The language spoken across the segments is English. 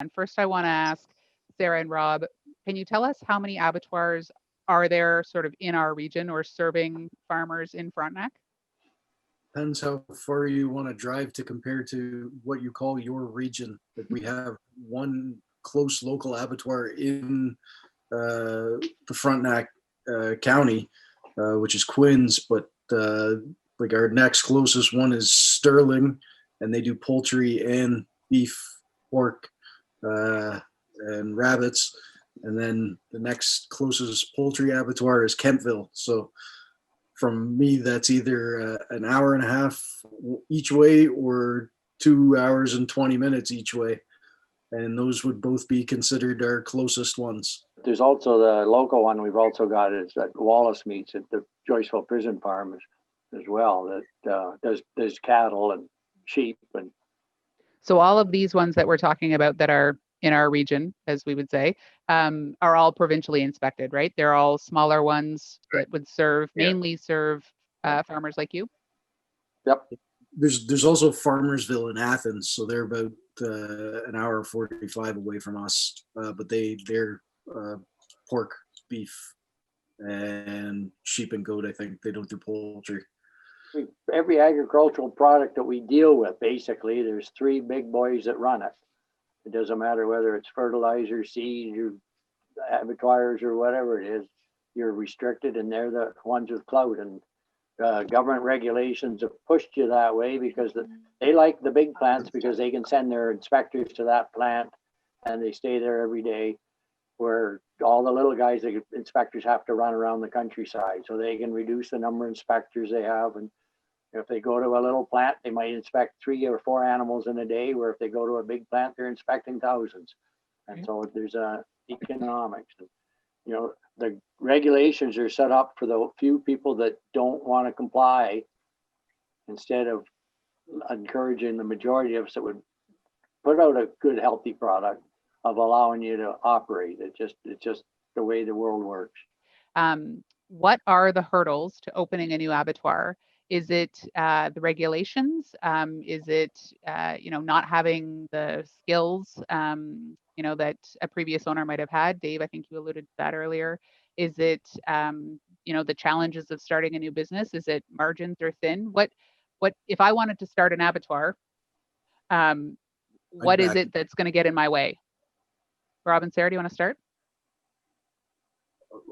And first, I want to ask Sarah and Rob, can you tell us how many abattoirs are there sort of in our region or serving farmers in Frontenac? Depends how far you want to drive to compare to what you call your region. But we have one close local abattoir in the Frontenac County, which is Quinns. But like our next closest one is Sterling, and they do poultry and beef, pork, and rabbits. And then the next closest poultry abattoir is Kentville. So from me, that's either an hour and a half each way or 2 hours and 20 minutes each way. And those would both be considered our closest ones. There's also the local one we've also got is at Wallace Meats at the Joyceville Prison Farm as well. That there's cattle and sheep. And so all of these ones that we're talking about that are in our region, as we would say, are all provincially inspected, right? They're all smaller ones that would mainly serve farmers like you. Yep. There's also Farmersville in Athens, so they're about an hour 45 away from us, but they're pork, beef, and sheep and goat. I think they don't do poultry. Every agricultural product that we deal with, basically, there's three big boys that run it. It doesn't matter whether it's fertilizer, seed, or abattoirs, or whatever it is. You're restricted, and they're the ones with clout. And government regulations have pushed you that way because they like the big plants because they can send their inspectors to that plant, and they stay there every day. Where all the little guys, the inspectors have to run around the countryside, so they can reduce the number of inspectors they have. And if they go to a little plant, they might inspect 3 or 4 animals in a day, where if they go to a big plant, they're inspecting thousands. And so there's economics. You know, the regulations are set up for the few people that don't want to comply, instead of encouraging the majority of us that would put out a good, healthy product, of allowing you to operate. It's just the way the world works. What are the hurdles to opening a new abattoir? Is it the regulations? Is it not having the skills that a previous owner might have had? Dave, I think you alluded to that earlier. Is it the challenges of starting a new business? Is it margins are thin? What if I wanted to start an abattoir? What is it that's going to get in my way? Rob and Sarah, do you want to start?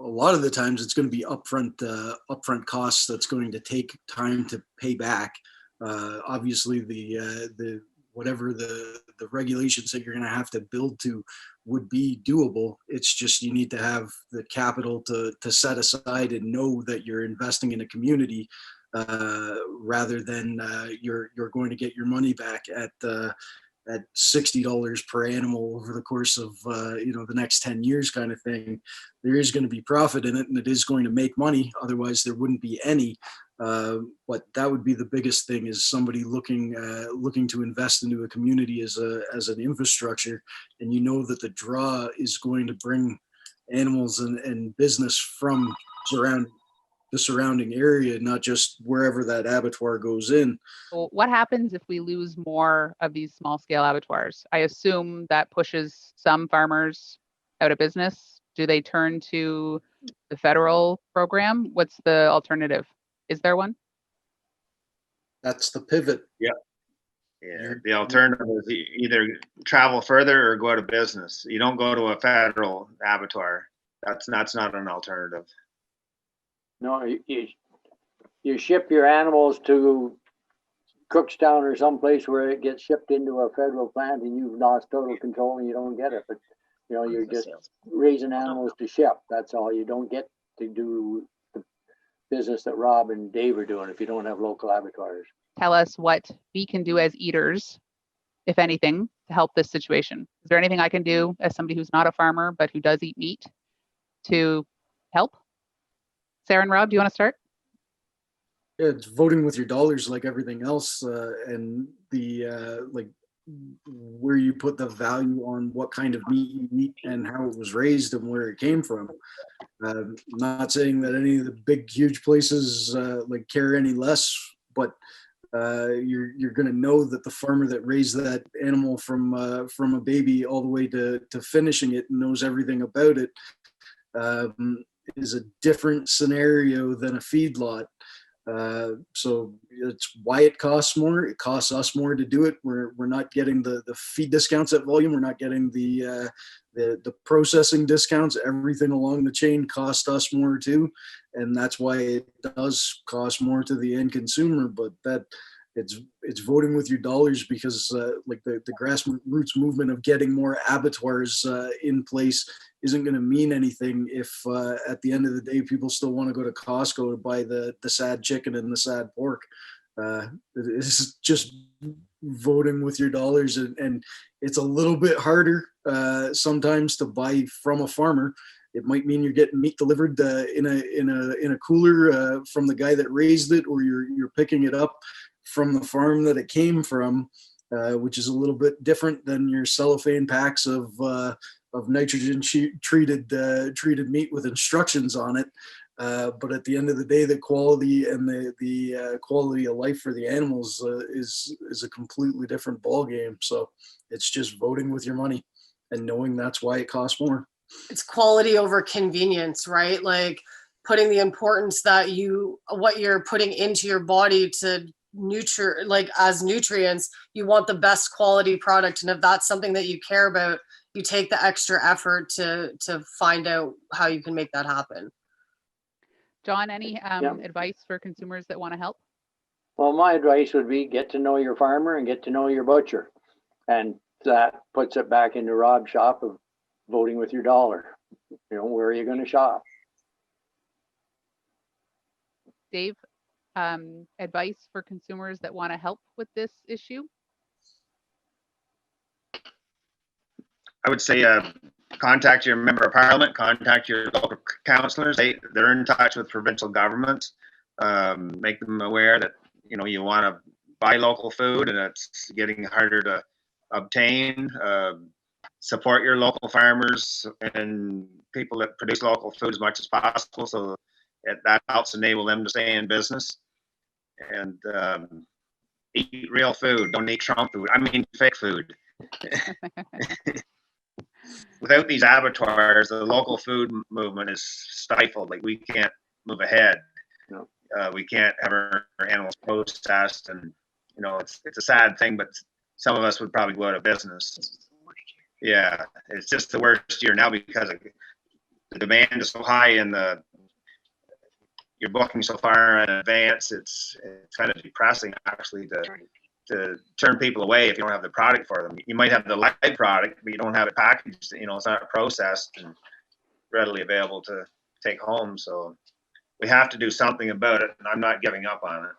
A lot of the times it's going to be upfront costs that's going to take time to pay back. Obviously, the whatever the regulations that you're going to have to build to would be doable. It's just you need to have the capital to set aside and know that you're investing in a community, rather than you're going to get your money back at $60 per animal over the course of the next 10 years kind of thing. There is going to be profit in it, and it is going to make money. Otherwise, there wouldn't be any. But that would be the biggest thing: is somebody looking to invest into a community as an infrastructure, and you know that the draw is going to bring animals and business from the surrounding area, not just wherever that abattoir goes in. So what happens if we lose more of these small scale abattoirs? I assume that pushes some farmers out of business. Do they turn to the federal program? What's the alternative? Is there one? That's the pivot. Yeah. The alternative is either travel further or go out of business. You don't go to a federal abattoir. That's not an alternative. No, you ship your animals to Cookstown or someplace where it gets shipped into a federal plant, and you've lost total control and you don't get it. But you're just raising animals to ship. That's all. You don't get to do the business that Rob and Dave are doing if you don't have local abattoirs. Tell us what we can do as eaters, if anything, to help this situation. Is there anything I can do as somebody who's not a farmer but who does eat meat to help? Sarah and Rob, do you want to start? Yeah, it's voting with your dollars like everything else, and the where you put the value on what kind of meat you eat and how it was raised and where it came from. I'm not saying that any of the big, huge places care any less, but you're going to know that the farmer that raised that animal from a baby all the way to finishing it and knows everything about it, is a different scenario than a feedlot. So it's why it costs more. It costs us more to do it. We're not getting the feed discounts at volume. We're not getting the processing discounts. Everything along the chain costs us more too, and that's why it does cost more to the end consumer. But that it's voting with your dollars, because like the grassroots movement of getting more abattoirs in place isn't going to mean anything if at the end of the day people still want to go to Costco to buy the sad chicken and the sad pork. It's just voting with your dollars, and it's a little bit harder sometimes to buy from a farmer. It might mean you're getting meat delivered in a cooler from the guy that raised it, or you're picking it up from the farm that it came from, which is a little bit different than your cellophane packs of nitrogen treated meat with instructions on it. But at the end of the day, the quality and the quality of life for the animals is a completely different ballgame. So it's just voting with your money and knowing that's why it costs more. It's quality over convenience, right? Like putting the importance that what you're putting into your body to as nutrients, you want the best quality product. And if that's something that you care about, you take the extra effort to find out how you can make that happen. John, any advice for consumers that want to help? Well, my advice would be get to know your farmer and get to know your butcher. And that puts it back into Rob's shop of voting with your dollar. You know, where are you going to shop? Dave, advice for consumers that want to help with this issue? I would say contact your member of parliament, contact your local councillors. They're in touch with provincial governments. Make them aware that you want to buy local food and it's getting harder to obtain. Support your local farmers and people that produce local food as much as possible, so that helps enable them to stay in business. And eat real food. Don't eat Trump food. I mean fake food. Without these abattoirs, the local food movement is stifled. Like, we can't move ahead. No. We can't have our animals processed, and it's a sad thing, but some of us would probably go out of business. Yeah, it's just the worst year now because the demand is so high and you're booking so far in advance. It's kind of depressing actually to turn people away if you don't have the product for them. You might have the live product, but you don't have it packaged. It's not processed and readily available to take home. So we have to do something about it, and I'm not giving up on it.